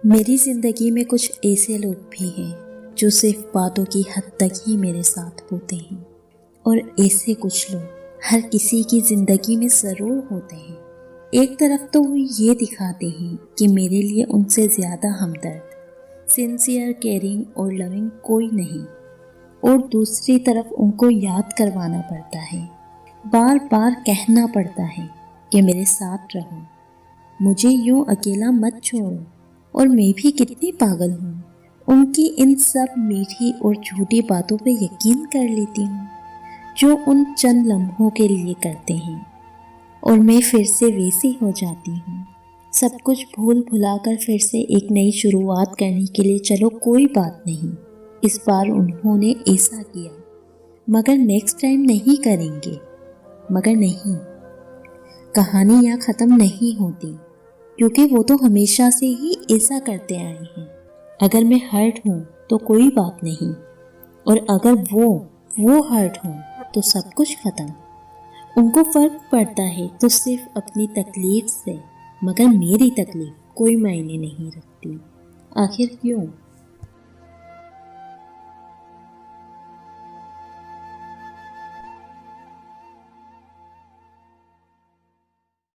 मेरी ज़िंदगी में कुछ ऐसे लोग भी हैं जो सिर्फ बातों की हद तक ही मेरे साथ होते हैं, और ऐसे कुछ लोग हर किसी की ज़िंदगी में ज़रूर होते हैं। एक तरफ तो वो ये दिखाते हैं कि मेरे लिए उनसे ज़्यादा हमदर्द, सिंसियर, केयरिंग और लविंग कोई नहीं, और दूसरी तरफ उनको याद करवाना पड़ता है, बार बार कहना पड़ता है कि मेरे साथ रहो, मुझे यूं अकेला मत छोड़ो। और मैं भी कितनी पागल हूँ, उनकी इन सब मीठी और झूठी बातों पे यकीन कर लेती हूँ जो उन चंद लम्हों के लिए करते हैं, और मैं फिर से वैसी हो जाती हूँ। सब कुछ भूल भुलाकर फिर से एक नई शुरुआत करने के लिए चलो, कोई बात नहीं, इस बार उन्होंने ऐसा किया, मगर नेक्स्ट टाइम नहीं करेंगे। मगर नहीं, कहानी यहाँ ख़त्म नहीं होती, क्योंकि वो तो हमेशा से ही ऐसा करते आए हैं। अगर मैं हर्ट हूँ तो कोई बात नहीं, और अगर वो हर्ट हूँ तो सब कुछ खत्म। उनको फ़र्क पड़ता है तो सिर्फ अपनी तकलीफ से, मगर मेरी तकलीफ कोई मायने नहीं रखती। आखिर क्यों?